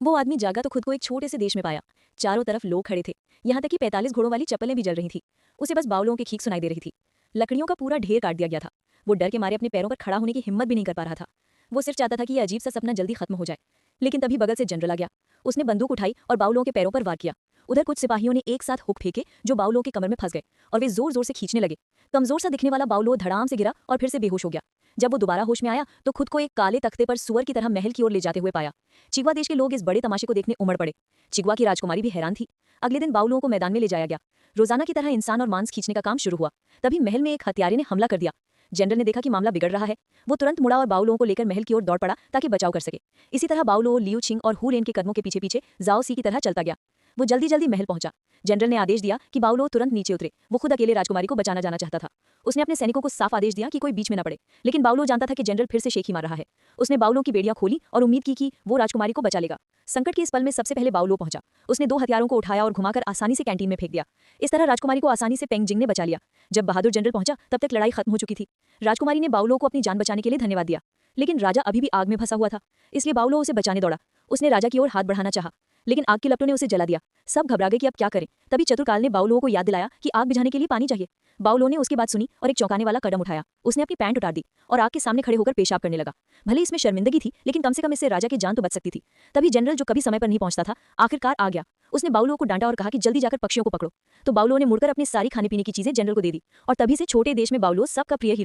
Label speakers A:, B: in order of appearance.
A: वो आदमी जागा तो खुद को एक छोटे से देश में पाया। चारों तरफ लोग खड़े थे, यहाँ तक कि 45 घोड़ों वाली चप्पलें भी जल रही थी। उसे बस बावलों की खींच सुनाई दे रही थी। लकड़ियों का पूरा ढेर काट दिया गया था। वो डर के मारे अपने पैरों पर खड़ा होने की हिम्मत भी नहीं कर पा रहा था। वो सिर्फ चाहता था कि यह अजीब सा सपना जल्दी खत्म हो जाए। लेकिन तभी बगल से जनरल आ गया। उसने बंदूक उठाई और बावलों के पैरों पर वार किया। उधर कुछ सिपाहियों ने एक साथ हुक फेंके जो बावलों के कमर में फंस गए और वे जोर जोर से खींचने लगे। कमजोर सा दिखने वाला बावलो धड़ाम से गिरा और फिर से बेहोश हो गया। जब वो दोबारा होश में आया तो खुद को एक काले तख्ते पर सुअर की तरह महल की ओर ले जाते हुए पाया। चिगवा देश के लोग इस बड़े तमाशे को देखने उमड़ पड़े। चिगवा की राजकुमारी भी हैरान थी। अगले दिन बावलों को मैदान में ले जाया गया। रोजाना की तरह इंसान और मांस खींचने का काम शुरू हुआ। तभी महल में एक हत्यारे ने हमला कर दिया। जनरल ने देखा कि मामला बिगड़ रहा है। वो तुरंत मुड़ा और बावलों को लेकर महल की ओर दौड़ पड़ा ताकि बचाव कर सके। इसी तरह बावलो लियू छिंग और हु रेन के कदमों के पीछे पीछे जाओ सी की तरह चलता गया। वो जल्दी जल्दी महल पहुंचा। जनरल ने आदेश दिया कि बावलो तुरंत नीचे उतरे। वो खुद अकेले राजकुमारी को बचाना जाना चाहता था। उसने अपने सैनिकों को साफ आदेश दिया कि कोई बीच में न पड़े। लेकिन बावलो जानता था कि जनरल फिर से शेखी मार रहा है। उसने बावलों की बेड़ियां खोली और उम्मीद की कि वो राजकुमारी को बचा लेगा। संकट के इस पल में सबसे पहले बावलो पहुंचा। उसने 2 हथियारों को उठाया और घुमाकर आसानी से कैंटीन में फेंक दिया। इस तरह राजकुमारी को आसानी से पेंग जिंग ने बचा लिया। जब बहादुर जनरल पहुंचा तब तक लड़ाई खत्म हो चुकी थी। राजकुमारी ने बावलो को अपनी जान बचाने के लिए धन्यवाद दिया। लेकिन राजा अभी भी आग में फंसा हुआ था, इसलिए बावलो उसे बचाने दौड़ा। उसने राजा की ओर हाथ बढ़ाना चाहा, लेकिन आग की लपटों ने उसे जला दिया। सब घबरा गए कि अब क्या करें। तभी चतुरकाल ने बावलो को याद दिलाया कि आग बुझाने के लिए पानी चाहिए। बावलो ने उसकी बात सुनी और एक चौंकाने वाला कदम उठाया। उसने अपनी पैंट उतार दी और आग के सामने खड़े होकर पेशाब करने लगा। भले इसमें शर्मिंदगी थी, लेकिन कम से कम इससे राजा की जान तो बच सकती थी। तभी जनरल, जो कभी समय पर नहीं पहुंचता था, आखिरकार आ गया। उसने बावलो को डांटा और कहा कि जल्दी जाकर पक्षियों को पकड़ो। तो बावलो ने मुड़कर अपनी सारी खाने पीने की चीजें जनरल को दे दी और तभी से छोटे देश में बावलो सबका प्रिय हीरो